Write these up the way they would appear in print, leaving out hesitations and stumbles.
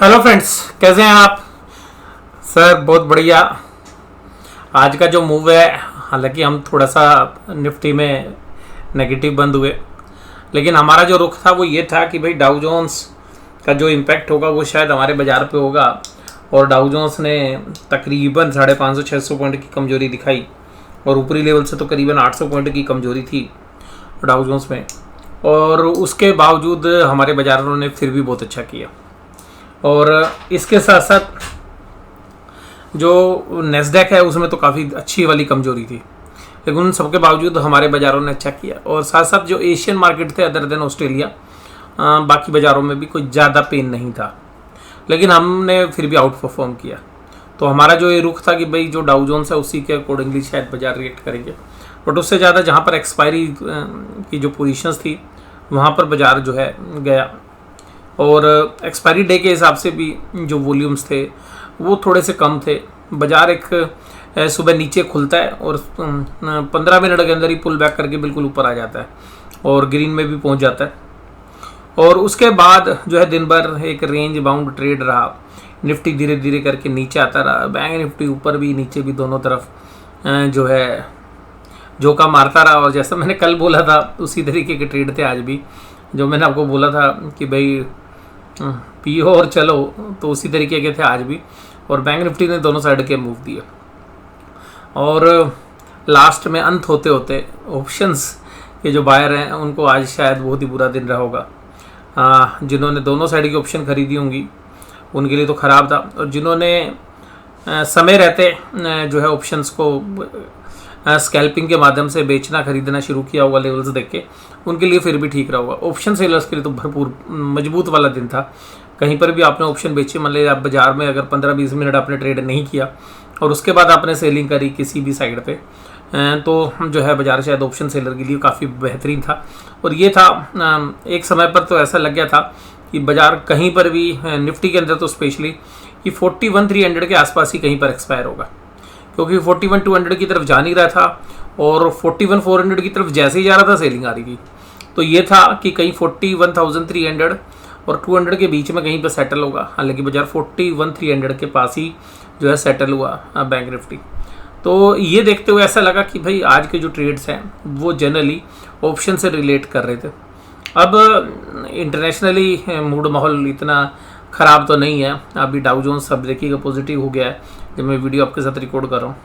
Hello friends, कैसे हैं आप? सर बहुत बढ़िया। आज का जो मूव है, हालांकि हम थोड़ा सा निफ्टी में नेगेटिव बंद हुए, लेकिन हमारा जो रुख था वो ये था कि भाई डाउ जोन्स का जो इम्पैक्ट होगा वो शायद हमारे बाज़ार पे होगा। और डाउ जोन्स ने तकरीबन 550-600 पॉइंट की कमजोरी दिखाई और ऊपरी लेवल से तो करीबन 800 पॉइंट की कमजोरी थी डाउ जोन्स में। और उसके बावजूद हमारे बाज़ारों ने फिर भी बहुत अच्छा किया। और इसके साथ साथ जो नेस्डैक है उसमें तो काफ़ी अच्छी वाली कमजोरी थी, लेकिन उन सबके बावजूद हमारे बाज़ारों ने अच्छा किया। और साथ साथ जो एशियन मार्केट थे अदर देन ऑस्ट्रेलिया, बाकी बाज़ारों में भी कोई ज़्यादा पेन नहीं था, लेकिन हमने फिर भी आउट परफॉर्म किया। तो हमारा जो ये रुख था कि भाई जो डाउ जोन्स है उसी के अकॉर्डिंगली शायद बाज़ार रिएक्ट करेंगे, बट उससे ज़्यादा जहाँ पर एक्सपायरी की जो पोजीशंस थी वहाँ पर बाज़ार जो है गया। और एक्सपायरी डे के हिसाब से भी जो वॉल्यूम्स थे वो थोड़े से कम थे। बाज़ार एक सुबह नीचे खुलता है और 15 मिनट के अंदर ही पुल बैक करके बिल्कुल ऊपर आ जाता है और ग्रीन में भी पहुंच जाता है। और उसके बाद जो है दिन भर एक रेंज बाउंड ट्रेड रहा। निफ्टी धीरे धीरे करके नीचे आता रहा, बैंक निफ्टी ऊपर भी नीचे भी दोनों तरफ जो है झोंका मारता रहा। और जैसा मैंने कल बोला था उसी तरीके के ट्रेड थे आज भी, जो मैंने आपको बोला था कि भाई पियो और चलो, तो उसी तरीके के थे आज भी। और बैंक निफ्टी ने दोनों साइड के मूव दिए और लास्ट में अंत होते होते ऑप्शंस के जो बायर हैं उनको आज शायद बहुत ही बुरा दिन रहा होगा। जिन्होंने दोनों साइड की ऑप्शन खरीदी होंगी उनके लिए तो ख़राब था, और जिन्होंने समय रहते जो है ऑप्शंस को स्कैल्पिंग के माध्यम से बेचना खरीदना शुरू किया होगा लेवल्स देख के, उनके लिए फिर भी ठीक रहा होगा। ऑप्शन सेलर्स के लिए तो भरपूर मजबूत वाला दिन था। कहीं पर भी आपने ऑप्शन बेचे, मान लीजिए आप बाजार में अगर 15-20 मिनट आपने ट्रेड नहीं किया और उसके बाद आपने सेलिंग करी किसी भी साइड पे, तो जो है बाजार शायद ऑप्शन सेलर के लिए काफ़ी बेहतरीन था। और ये था एक समय पर तो ऐसा लग गया था कि बाजार कहीं पर भी निफ्टी के अंदर तो स्पेशली कि 41,300 के आसपास ही कहीं पर एक्सपायर होगा, क्योंकि 41,200 की तरफ जा नहीं रहा था और 41,400 की तरफ जैसे ही जा रहा था सेलिंग आ रही थी। तो ये था कि कहीं 41,300 और 200 के बीच में कहीं पर सेटल होगा। हालांकि बाजार 41,300 के पास ही जो है सेटल हुआ बैंक निफ्टी। तो ये देखते हुए ऐसा लगा कि भाई आज के जो ट्रेड्स हैं वो जनरली ऑप्शन से रिलेट कर रहे थे। अब इंटरनेशनली मूड माहौल इतना ख़राब तो नहीं है। अभी डाउ जोन्स सब देखिएगा पॉजिटिव हो गया है जब मैं वीडियो आपके साथ रिकॉर्ड कर रहा हूँ,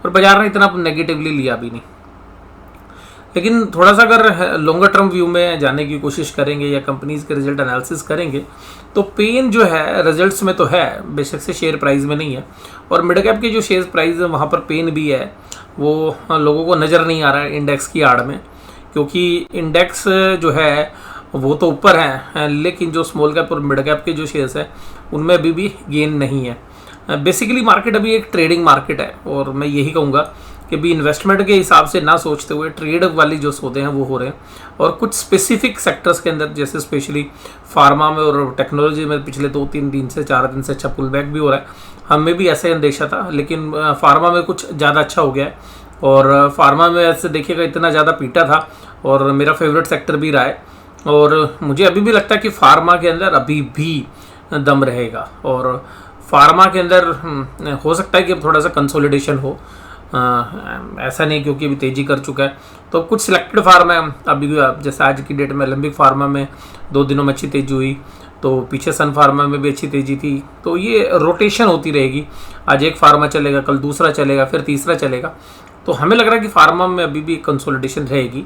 और बाजार ने इतना नेगेटिवली लिया भी नहीं। लेकिन थोड़ा सा अगर लॉन्गर टर्म व्यू में जाने की कोशिश करेंगे या कंपनीज के रिजल्ट एनालिसिस करेंगे तो पेन जो है रिजल्ट्स में तो है, बेशक से शेयर प्राइस में नहीं है। और मिड कैप की जो शेयर प्राइस है वहाँ पर पेन भी है, वो लोगों को नज़र नहीं आ रहा है इंडेक्स की आड़ में, क्योंकि इंडेक्स जो है वो तो ऊपर है, लेकिन जो स्मॉल कैप और मिड कैप के जो शेयर्स हैं उनमें अभी भी गेन नहीं है। बेसिकली मार्केट अभी एक ट्रेडिंग मार्केट है, और मैं यही कहूँगा कि भी इन्वेस्टमेंट के हिसाब से ना सोचते हुए ट्रेड वाली जो सौदे हैं वो हो रहे हैं। और कुछ स्पेसिफिक सेक्टर्स के अंदर जैसे स्पेशली फार्मा में और टेक्नोलॉजी में पिछले 2-3 दिन से 4 दिन से अच्छा पुल बैक भी हो रहा है। हमें भी ऐसे अंदेशा था, लेकिन फार्मा में कुछ ज़्यादा अच्छा हो गया है। और फार्मा में ऐसे देखिएगा इतना ज़्यादा पीटा था और मेरा फेवरेट सेक्टर भी रहा है, और मुझे अभी भी लगता है कि फार्मा के अंदर अभी भी दम रहेगा। और फार्मा के अंदर हो सकता है कि अब थोड़ा सा कंसोलिडेशन हो, ऐसा नहीं क्योंकि अभी तेज़ी कर चुका है। तो कुछ सिलेक्टेड फार्मा है अभी भी, जैसे आज की डेट में एलेंबिक फार्मा में 2 दिनों में अच्छी तेज़ी हुई, तो पीछे सन फार्मा में भी अच्छी तेज़ी थी। तो ये रोटेशन होती रहेगी, आज एक फार्मा चलेगा, कल दूसरा चलेगा, फिर तीसरा चलेगा। तो हमें लग रहा है कि फार्मा में अभी भी कंसोलिडेशन रहेगी,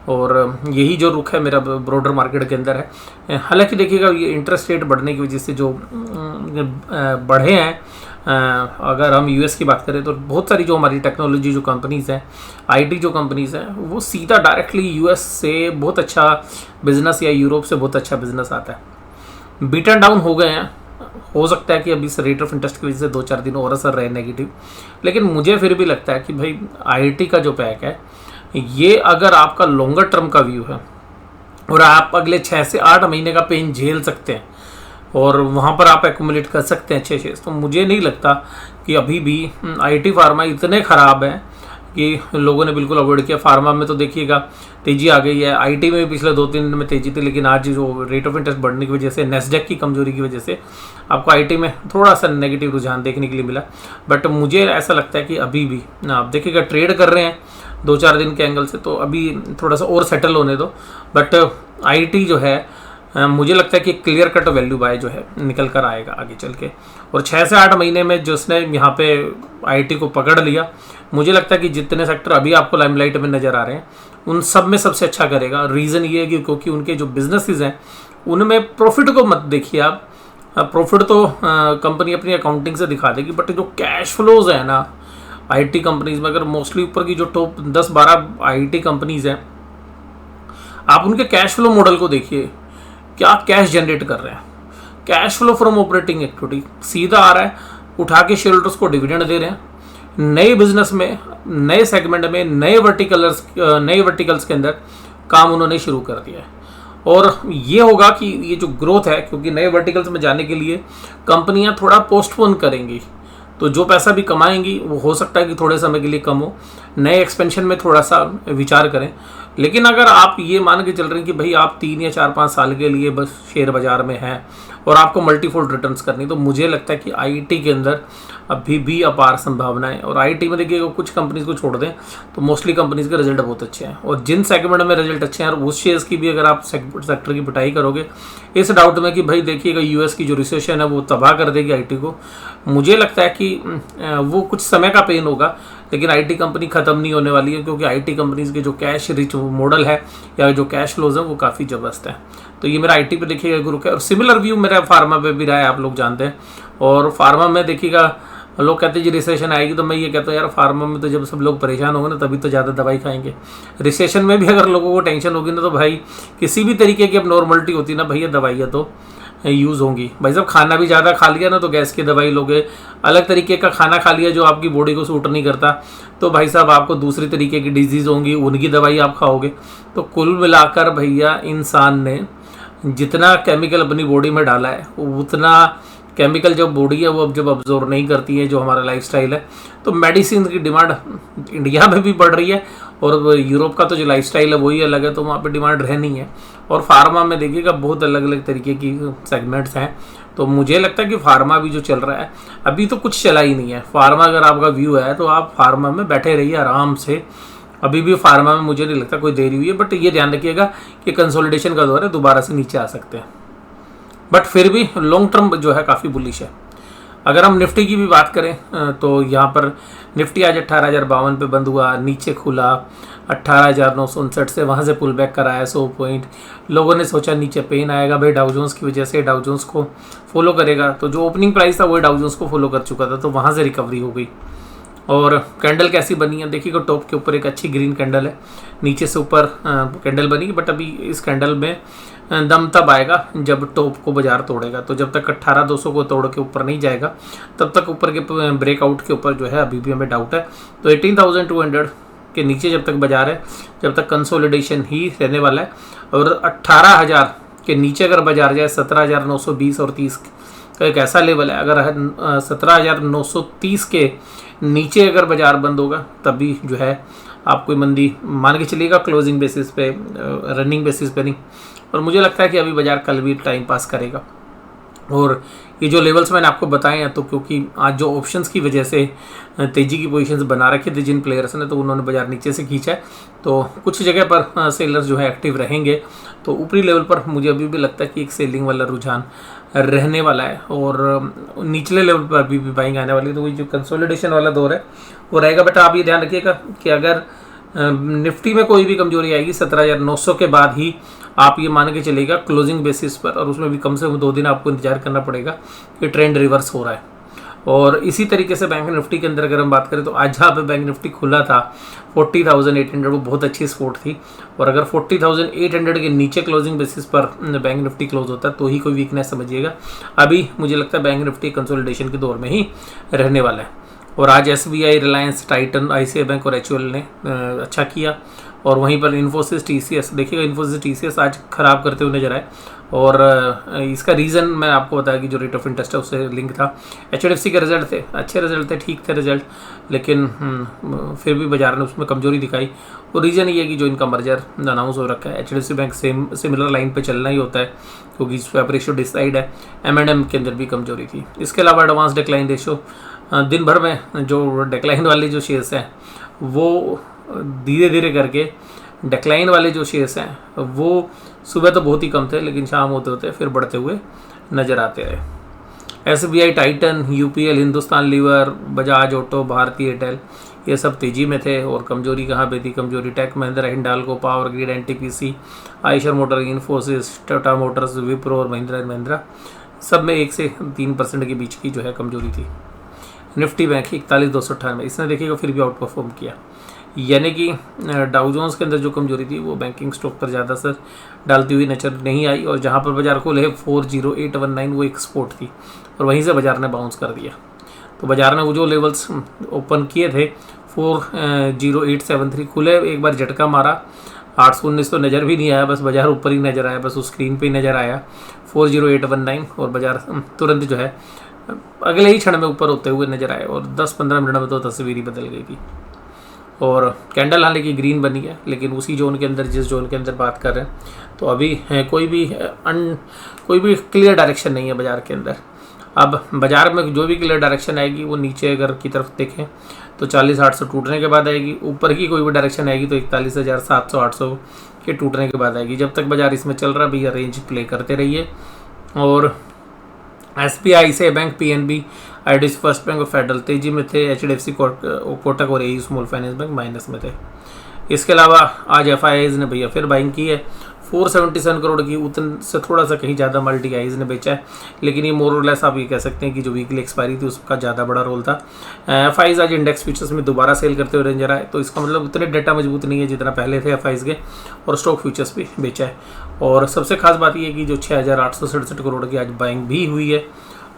और यही जो रुख है मेरा ब्रॉडर मार्केट के अंदर है। हालांकि देखिएगा ये इंटरेस्ट रेट बढ़ने की वजह से जो बढ़े हैं, अगर हम यूएस की बात करें तो बहुत सारी जो हमारी टेक्नोलॉजी जो कंपनीज़ हैं, आईटी जो कंपनीज़ हैं, वो सीधा डायरेक्टली यूएस से बहुत अच्छा बिजनेस या यूरोप से बहुत अच्छा बिजनेस आता है। बीटन डाउन हो गए हैं, हो सकता है कि अभी से रेट ऑफ इंटरेस्ट की वजह से 2-4 दिन और असर रहे नेगेटिव, लेकिन मुझे फिर भी लगता है कि भाई आईटी का जो पैक है ये अगर आपका लॉन्गर टर्म का व्यू है और आप अगले 6 से 8 महीने का पेन झेल सकते हैं और वहाँ पर आप एक्यूमुलेट कर सकते हैं अच्छे शेयर्स, तो मुझे नहीं लगता कि अभी भी आईटी फार्मा इतने ख़राब हैं कि लोगों ने बिल्कुल अवॉइड किया। फार्मा में तो देखिएगा तेज़ी आ गई है, आईटी में भी पिछले 2-3 दिन में तेज़ी थी, लेकिन आज जो रेट ऑफ इंटरेस्ट बढ़ने की वजह से, नेस्डैक की कमजोरी की वजह से आपको आईटी में थोड़ा सा नेगेटिव रुझान देखने के लिए मिला। बट मुझे ऐसा लगता है कि अभी भी आप देखिएगा ट्रेड कर रहे हैं 2-4 दिन के एंगल से, तो अभी थोड़ा सा और सेटल होने दो। बट आईटी जो है मुझे लगता है कि क्लियर कट वैल्यू बाय जो है निकल कर आएगा आगे चल के। और 6 से 8 महीने में जिसने यहाँ पे आईटी को पकड़ लिया, मुझे लगता है कि जितने सेक्टर अभी आपको लाइमलाइट में नज़र आ रहे हैं उन सब में सबसे अच्छा करेगा। रीज़न ये है कि क्योंकि उनके जो बिजनेसेस हैं उनमें प्रॉफिट को मत देखिए आप, प्रॉफिट तो कंपनी अपनी अकाउंटिंग से दिखा देगी, बट जो कैश फ्लोज है ना आईटी कंपनीज में, अगर मोस्टली ऊपर की जो टॉप 10-12 आईटी कंपनीज हैं, आप उनके कैश फ्लो मॉडल को देखिए, क्या कैश जनरेट कर रहे हैं। Cash flow from operating activity सीधा आ रहा है, उठा के शेयर होल्डर्स को डिविडेंड दे रहे हैं। नए बिजनेस में, नए सेगमेंट में, नए वर्टिकल्स के अंदर काम उन्होंने शुरू कर दिया है। और ये होगा कि ये जो ग्रोथ है, क्योंकि नए वर्टिकल्स में जाने के लिए कंपनियां थोड़ा पोस्टपोन करेंगी, तो जो पैसा भी कमाएंगी वो हो सकता है कि थोड़े समय के लिए कम हो, नए एक्सपेंशन में थोड़ा सा विचार करें। लेकिन अगर आप ये मान के चल रहे हैं कि भाई आप 3 या 4-5 साल के लिए बस शेयर बाजार में हैं और आपको मल्टीफोल्ड रिटर्न्स करनी, तो मुझे लगता है कि आईटी के अंदर अभी भी अपार संभावनाएं। और आईटी में देखिएगा कुछ कंपनीज को छोड़ दें तो मोस्टली कंपनीज के रिजल्ट बहुत अच्छे हैं, और जिन सेगमेंट में रिजल्ट अच्छे हैं और उस शेयर्स की भी अगर आप सेक्टर की पिटाई करोगे इस डाउट में कि भाई देखिएगा यूएस की जो रिसेशन है वो तबाह कर देगी आईटी को, मुझे लगता है कि वो कुछ समय का पेन होगा, लेकिन आईटी कंपनी ख़त्म नहीं होने वाली है, क्योंकि आईटी कंपनीज के जो कैश रिच मॉडल है या जो कैश फ्लोज है वो काफ़ी ज़बरदस्त है। तो ये मेरा आईटी पे देखिएगा गुरु है। और सिमिलर व्यू मेरा फार्मा पे भी रहा है, आप लोग जानते हैं। और फार्मा में देखिएगा लोग कहते हैं जी रिसेशन आएगी, तो मैं ये कहता हूँ यार फार्मा में तो जब सब लोग परेशान होंगे ना तभी तो ज़्यादा दवाई खाएंगे। रिसेशन में भी अगर लोगों को टेंशन होगी ना तो भाई किसी भी तरीके की अब नॉर्मलिटी होती ना भैया दवाइयाँ तो यूज़ होंगी। भाई साहब खाना भी ज़्यादा खा लिया ना तो गैस की दवाई लोगे, अलग तरीके का खाना खा लिया जो आपकी बॉडी को सूट नहीं करता तो भाई साहब आपको दूसरी तरीके की डिजीज़ होंगी, उनकी दवाई आप खाओगे। तो कुल मिलाकर भैया इंसान ने जितना केमिकल अपनी बॉडी में डाला है उतना केमिकल जो बॉडी है वो अब जब अब्जॉर्व नहीं करती है, जो हमारा लाइफस्टाइल है, तो मेडिसिन की डिमांड इंडिया में भी बढ़ रही है। और यूरोप का तो जो लाइफस्टाइल है वही अलग है, तो वहाँ पे डिमांड रहनी है। और फार्मा में देखिएगा बहुत अलग अलग तरीके की सेगमेंट्स हैं, तो मुझे लगता है कि फार्मा भी जो चल रहा है अभी तो कुछ चला ही नहीं है। फार्मा अगर आपका व्यू है तो आप फार्मा में बैठे रहिए आराम से, अभी भी फार्मा में मुझे नहीं लगता कोई देरी हुई है। बट ये ध्यान रखिएगा कि कंसोलिडेशन का दौर है, दोबारा से नीचे आ सकते हैं, बट फिर भी लॉन्ग टर्म जो है काफ़ी बुलिश है। अगर हम निफ्टी की भी बात करें तो यहाँ पर निफ्टी आज 18,052 पे बंद हुआ, नीचे खुला 18,959 से, वहाँ से पुल बैक कराया 100 पॉइंट। लोगों ने सोचा नीचे पेन आएगा भाई डाउ जोन्स की वजह से, डाउ जोन्स को फॉलो करेगा, तो जो ओपनिंग प्राइस था वो डाउ जोन्स को फॉलो कर चुका था, तो वहाँ से रिकवरी हो गई। और कैंडल कैसी बनी है देखिएगा, टॉप के ऊपर एक अच्छी ग्रीन कैंडल है, नीचे से ऊपर कैंडल बनी, बट अभी इस कैंडल में दम तब आएगा जब टॉप को बाजार तोड़ेगा। तो जब तक 18,200 को तोड़ के ऊपर नहीं जाएगा तब तक ऊपर के ब्रेकआउट के ऊपर जो है अभी भी हमें डाउट है। तो 18,200 के नीचे जब तक बाजार है, जब तक कंसोलिडेशन ही रहने वाला है। और 18,000 के नीचे अगर बाजार जाए 17,920 और 30 का एक ऐसा लेवल है, अगर 17,930 के नीचे अगर बाजार बंद होगा तभी जो है आप कोई मंदी मान के चलिएगा, क्लोजिंग बेसिस पे, रनिंग बेसिस पे नहीं। और मुझे लगता है कि अभी बाजार कल भी टाइम पास करेगा। और ये जो लेवल्स मैंने आपको बताए हैं तो क्योंकि आज जो ऑप्शंस की वजह से तेज़ी की पोजीशंस बना रखे थे जिन प्लेयर्स ने, तो उन्होंने बाजार नीचे से खींचा है, तो कुछ जगह पर सेलर्स जो है एक्टिव रहेंगे। तो ऊपरी लेवल पर मुझे अभी भी लगता है कि एक सेलिंग वाला रुझान रहने वाला है, और निचले लेवल पर अभी भी बाइंग आने वाली है। तो वही जो कंसोलिडेशन वाला दौर है वो रहेगा। बट आप ये ध्यान रखिएगा कि अगर निफ्टी में कोई भी कमजोरी आएगी 17,900 के बाद ही आप ये मान के चलेगा क्लोजिंग बेसिस पर, और उसमें भी कम से कम 2 दिन आपको इंतजार करना पड़ेगा कि ट्रेंड रिवर्स हो रहा है। और इसी तरीके से बैंक निफ्टी के अंदर अगर हम बात करें तो आज जहाँ पे बैंक निफ्टी खुला था 40,800, वो बहुत अच्छी सपोर्ट थी। और अगर 40,800 के नीचे क्लोजिंग बेसिस पर बैंक निफ्टी क्लोज होता है तो ही कोई वीकनेस समझिएगा। अभी मुझे लगता है बैंक निफ्टी कंसोलिडेशन के दौर में ही रहने वाला है। और आज SBI, Reliance, Titan, ICICI bank और HUL ने अच्छा किया। और वहीं पर इन्फोसिस TCS देखिएगा, इन्फोसिस TCS आज खराब करते हुए नजर आए। और इसका रीज़न मैं आपको बताया कि जो रेट ऑफ इंटरेस्ट है उससे लिंक था। HDFC के रिजल्ट थे, अच्छे रिजल्ट थे, ठीक थे रिजल्ट, लेकिन फिर भी बाजार ने उसमें कमजोरी दिखाई। और रीज़न ये है कि जो इनका मर्जर अनाउंस हो रखा है, HDFC बैंक सिमिलर लाइन पे चलना ही होता है क्योंकि स्वैप रेशियो डिसाइड है। M&M के अंदर भी कमजोरी थी। इसके अलावा एडवांस डिक्लाइन रेशियो, दिन भर में जो डिक्लाइन वाले जो शेयर्स हैं वो धीरे धीरे करके, डिक्लाइन वाले जो शेयर्स हैं वो सुबह तो बहुत ही कम थे, लेकिन शाम होते होते फिर बढ़ते हुए नज़र आते रहे। SBI, Titan, UPL, Hindustan Lever, Bajaj auto, Bharti Airtel, ये सब तेज़ी में थे। और कमजोरी कहाँ पे थी? कमजोरी Tech Mahindra, Hindalco, power grid, NTPC, Eicher motor, Infosys, Tata motors, Wipro और महिंद्रा एंड महिंद्रा, सब में 1 से 3% के बीच की जो है कमजोरी थी। निफ्टी बैंक 41,298, इसने देखिएगा फिर भी आउट परफॉर्म किया। यानी कि डाउ जोन्स के अंदर जो कमजोरी थी वो बैंकिंग स्टॉक पर ज़्यादा असर डालती हुई नजर नहीं आई। और जहाँ पर बाजार खोले 40819 वो एक्सपोर्ट थी और वहीं से बाजार ने बाउंस कर दिया। तो बाजार ने वो जो लेवल्स ओपन किए थे 40873 खुले, एक बार झटका मारा, 819 तो नज़र भी नहीं आया, बस बाजार ऊपर ही नज़र आया, बस उस स्क्रीन पे ही नज़र आया 40819 और बाजार तुरंत जो है अगले ही क्षण में ऊपर होते हुए नजर आए और 10-15 मिनट में तो तस्वीर ही बदल गई थी। और कैंडल हालांकि ग्रीन बनी है, लेकिन उसी जोन के अंदर, जिस जोन के अंदर बात कर रहे हैं, तो अभी कोई भी क्लियर डायरेक्शन नहीं है बाजार के अंदर। अब बाजार में जो भी क्लियर डायरेक्शन आएगी वो नीचे अगर की तरफ देखें तो 40,800 टूटने के बाद आएगी, ऊपर की कोई भी डायरेक्शन आएगी तो 41,700-800 के टूटने के बाद आएगी। जब तक बाजार इसमें चल रहा भैया रेंज प्ले करते रहिए। और SBI, ICICI bank, PNB, IDFC first bank और फेडरल तेजी में थे। HDFC, कोटक और AU small finance bank minus में थे। इसके अलावा आज FIIs ने भैया फिर बाइंग की है, 477 करोड़ की, उतन से थोड़ा सा कहीं ज़्यादा मल्टी आइज ने बेचा है, लेकिन ये मोर और लेस आप ये कह सकते हैं कि जो वीकली एक्सपायरी थी उसका ज़्यादा बड़ा रोल था। FIIs आज इंडेक्स फ्यूचर्स में दोबारा सेल करते हुए नजर आए, तो इसका मतलब उतने डेटा मजबूत नहीं है जितना पहले थे FIIs के, और स्टॉक फ्यूचर्स भी बेचा है। और सबसे खास बात यह है कि जो 6,867 करोड़ की आज बाइंग भी हुई है।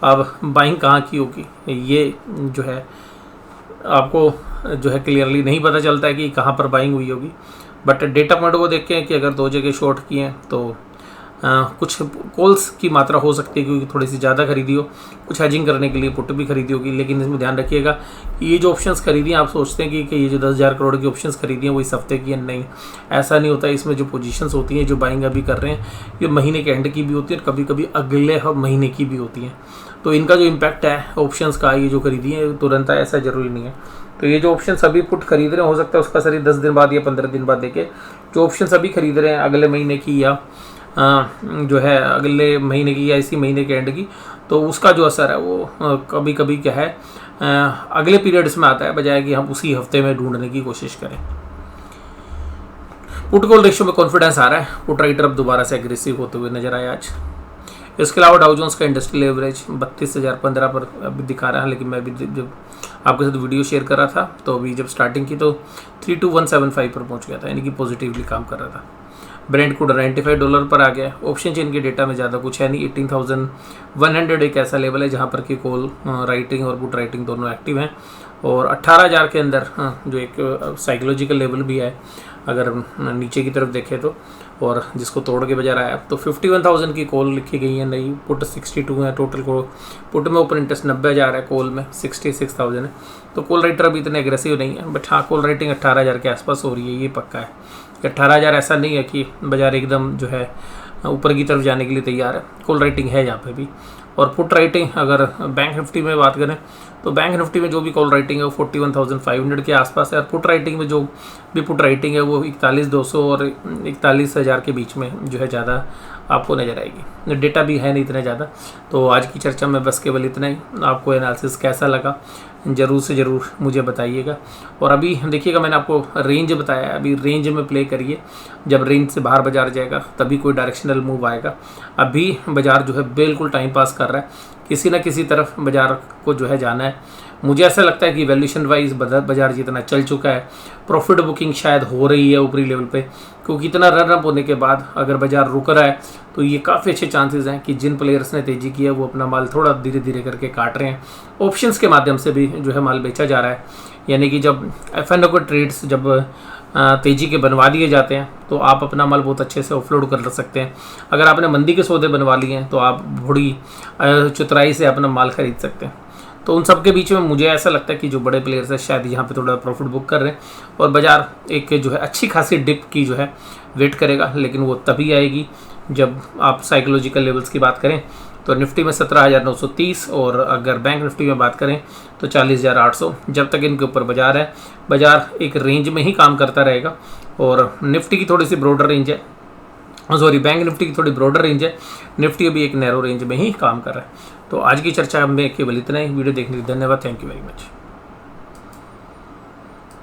अब बाइंग कहाँ की होगी ये जो है आपको जो है क्लियरली नहीं पता चलता है कि कहाँ पर बाइंग हुई होगी, बट डेटा पॉइंट को देख के कि अगर 2 जगह शॉर्ट किए हैं तो कुछ कॉल्स की मात्रा हो सकती है क्योंकि थोड़ी सी ज़्यादा खरीदी हो, कुछ हेजिंग करने के लिए पुट भी खरीदी होगी। लेकिन इसमें ध्यान रखिएगा कि ये जो ऑप्शंस खरीदी हैं, आप सोचते हैं कि ये जो 10,000 करोड़ की ऑप्शंस खरीदी हैं वो इस हफ्ते की है, नहीं, ऐसा नहीं होता। इसमें जो पोजीशंस होती हैं, जो बाइंग अभी कर रहे हैं, ये महीने के एंड की भी होती है और कभी कभी अगले महीने की भी होती हैं। तो इनका जो इम्पैक्ट है ऑप्शंस का, ये जो खरीदी है तुरंत है ऐसा ज़रूरी नहीं है। तो ये जो ऑप्शन अभी पुट खरीद रहे हैं, हो सकता है उसका सर 10 दिन बाद या 15 दिन बाद देखे जो ऑप्शन अभी खरीद रहे हैं अगले महीने की या जो है अगले महीने की या इसी महीने के एंड की, तो उसका जो असर है वो कभी कभी क्या है अगले पीरियड्स में आता है, बजाय कि हम उसी हफ्ते में ढूंढने की कोशिश करें। पुट कॉल रेशियो में कॉन्फिडेंस आ रहा है, पुट राइटर अब दोबारा से एग्रेसिव होते हुए नजर आए आज। इसके अलावा डाउ जोन्स का इंडस्ट्रियल एवरेज 32,015 पर अभी दिखा रहा है, लेकिन मैं अभी जब आपके साथ वीडियो शेयर कर रहा था तो अभी जब स्टार्टिंग की तो 32,175 पर पहुंच गया था, यानी कि पॉजिटिवली काम कर रहा था। ब्रेंट क्रूड $95 पर आ गया। ऑप्शन चेन के डेटा में ज़्यादा कुछ है नहीं। 18,100 एक ऐसा लेवल है जहाँ पर कि कॉल राइटिंग और पुट राइटिंग दोनों एक्टिव हैं। और 18,000 के अंदर जो एक साइकोलॉजिकल लेवल भी है अगर नीचे की तरफ देखें तो, और जिसको तोड़ के बाजार आया तो 51,000 की कॉल लिखी गई है, नई पुट 62 है टोटल। को पुट में ओपन इंटरेस्ट 90,000 है, कॉल में 66,000 है। तो कॉल राइटर अभी इतने एग्रेसिव नहीं है, बट हाँ कॉल राइटिंग 18,000 के आसपास हो रही है, ये पक्का है। 18,000 ऐसा नहीं है कि बाजार एकदम जो है ऊपर की तरफ जाने के लिए तैयार है, कॉल राइटिंग है यहाँ पे भी। और पुट राइटिंग अगर बैंक निफ्टी में बात करें तो बैंक निफ्टी में जो भी कॉल राइटिंग है वो 41,500 के आसपास है, और पुट राइटिंग में जो भी पुट राइटिंग है वो 41,200 और 41,000 के बीच में जो है ज़्यादा आपको नज़र आएगी। डेटा भी है नहीं इतना ज़्यादा। तो आज की चर्चा में बस केवल इतना ही। आपको एनालिसिस कैसा लगा ज़रूर से ज़रूर मुझे बताइएगा। और अभी देखिएगा मैंने आपको रेंज बताया, अभी रेंज में प्ले करिए, जब रेंज से बाहर बाजार जाएगा तभी कोई डायरेक्शनल मूव आएगा। अभी बाजार जो है बिल्कुल टाइम पास कर रहा है, किसी न किसी तरफ बाजार को जो है जाना है। मुझे ऐसा लगता है कि वैल्यूएशन वाइज बाजार जितना चल चुका है, प्रॉफिट बुकिंग शायद हो रही है ऊपरी लेवल पे, क्योंकि इतना रन अप होने के बाद अगर बाजार रुक रहा है तो ये काफ़ी अच्छे चांसेस हैं कि जिन प्लेयर्स ने तेज़ी की है वो अपना माल थोड़ा धीरे धीरे करके काट रहे हैं। ऑप्शंस के माध्यम से भी जो है माल बेचा जा रहा है, यानी कि जब FNO के ट्रेड्स जब तेज़ी के बनवा लिए जाते हैं, तो आप अपना माल बहुत अच्छे से ऑफलोड कर सकते हैं। अगर आपने मंदी के सौदे बनवा लिए हैं तो आप बड़ी चतुराई से अपना माल खरीद सकते हैं। तो उन सब के बीच में मुझे ऐसा लगता है कि जो बड़े प्लेयर्स हैं शायद यहाँ पे थोड़ा प्रॉफिट बुक कर रहे हैं, और बाज़ार एक जो है अच्छी खासी डिप की जो है वेट करेगा, लेकिन वो तभी आएगी जब आप साइकोलॉजिकल लेवल्स की बात करें तो निफ्टी में 17,930, और अगर बैंक निफ्टी में बात करें तो 40,800। जब तक इनके ऊपर बाजार है, बाजार एक रेंज में ही काम करता रहेगा। और निफ्टी की थोड़ी सी ब्रॉडर रेंज है, सॉरी बैंक निफ्टी की थोड़ी ब्रॉडर रेंज है, निफ्टी अभी एक नैरो रेंज में ही काम कर रहा है। तो आज की चर्चा में केवल इतना ही। वीडियो देखने के लिए धन्यवाद। Thank you very much.